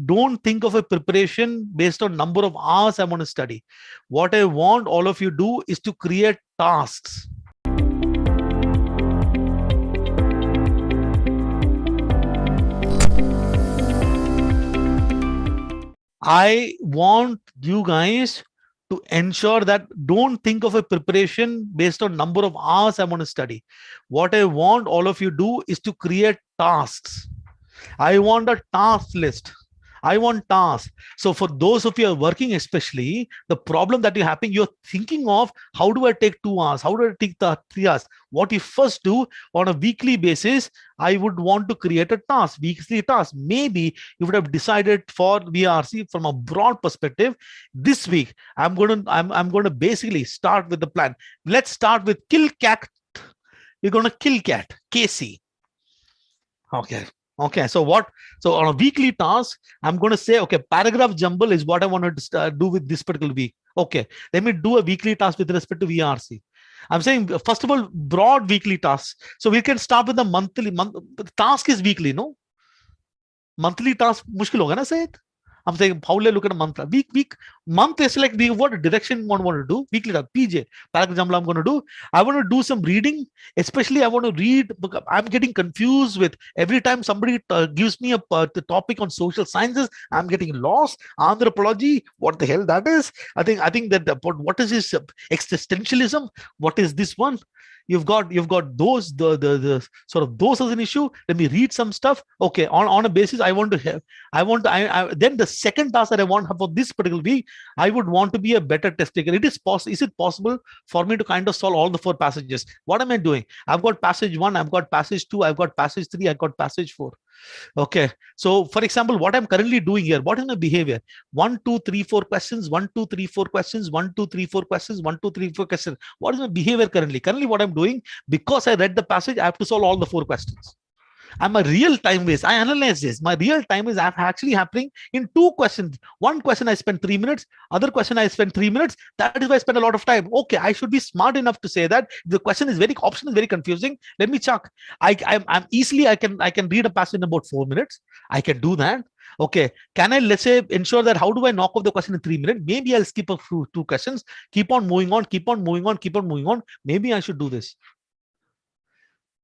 don't think of a preparation based on number of hours I want to study. What I want all of you do is to create tasks. I want you guys to ensure that don't think of a preparation based on number of hours I want to study. What I want all of you do is to create tasks. I want a task list. I want tasks. So for those of you who are working, especially the problem that you're having, you're thinking of how do I take 2 hours? How do I take the 3 hours? What you first do on a weekly basis, I would want to create a task, weekly task. Maybe you would have decided for VRC from a broad perspective. This week, I'm going to basically start with the plan. Let's start with kill cat. We're going to kill cat, Casey. Okay. Okay, so what? So on a weekly task, I'm going to say, okay, paragraph jumble is what I want to do with this particular week. Okay, let me do a weekly task with respect to VRC. I'm saying, first of all, broad weekly tasks. So we can start with the monthly. Task is weekly, no? Monthly task, mushkil hoga na, Sayed? I'm saying, how will I look at a month? Month is like what direction I want to do. Weekly task, PJ. Paragraph jumble I'm going to do. I want to do some reading. Especially, I want to read. I'm getting confused with every time somebody gives me the topic on social sciences. I'm getting lost. Anthropology, what the hell that is? I think that what is this existentialism? What is this one? You've got those the sort of those as an issue. Let me read some stuff. Okay, on a basis, I want to have. Then the second task that I want for this particular week, I would want to be a better test taker. Is it possible for me to kind of solve all the 4 passages? What am I doing? I've got passage 1, I've got passage 2, I've got passage 3, I've got passage 4. Okay. So for example, what I'm currently doing here, what is my behavior? 1, 2, 3, 4 questions, 1, 2, 3, 4 questions, 1, 2, 3, 4 questions, 1, 2, 3, 4 questions. What is my behavior currently? Currently, what I'm doing, because I read the passage, I have to solve all the 4 questions. I'm a real time waste. I analyze this. My real time is actually happening in 2 questions. One question I spend 3 minutes. Other question I spend 3 minutes. That is why I spend a lot of time. Okay, I should be smart enough to say that the question is option is very confusing. Let me check. I'm easily I can read a passage in about 4 minutes. I can do that. Okay, can I, let's say, ensure that how do I knock off the question in 3 minutes? Maybe I'll skip a few 2 questions. Keep on moving on. Keep on moving on. Keep on moving on. Maybe I should do this.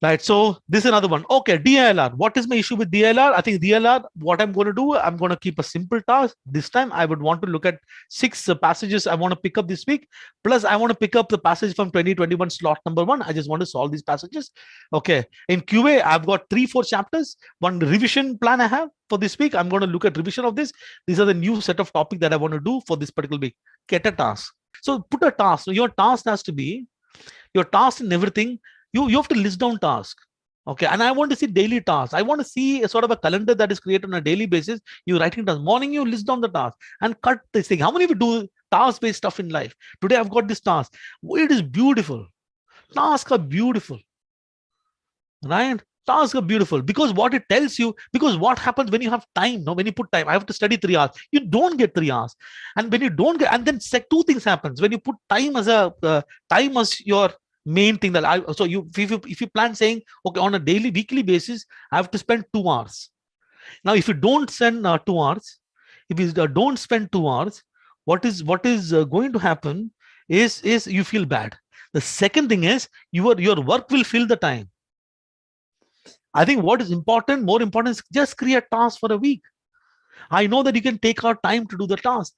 Right, so this is another one. Okay, DLR. What is my issue with DLR? I think DLR, what I'm going to do, I'm going to keep a simple task. This time, I would want to look at 6 passages I want to pick up this week. Plus, I want to pick up the passage from 2021 slot number 1. I just want to solve these passages. Okay, in QA, I've got 3-4 chapters. One revision plan I have for this week. I'm going to look at revision of this. These are the new set of topics that I want to do for this particular week. Get a task. So put a task. So your task has to be, your task in everything, you have to list down tasks. Okay, and I want to see daily tasks. I want to see a sort of a calendar that is created on a daily basis. You writing tasks. Morning, you list down the task and cut this thing. How many of you do task-based stuff in life? Today, I've got this task. It is beautiful. Tasks are beautiful, right? Tasks are beautiful because what it tells you, because what happens when you have time, no, when you put time, I have to study 3 hours, you don't get 3 hours. And when you don't get, and then 2 things happens. When you put time as time as your main thing that if you plan saying, okay, on a daily, weekly basis, I have to spend 2 hours. Now, if you don't spend 2 hours, if you don't spend 2 hours, what is going to happen is you feel bad. The second thing is your work will fill the time. I think what is important, more important, is just create tasks for a week. I know that you can take out time to do the task,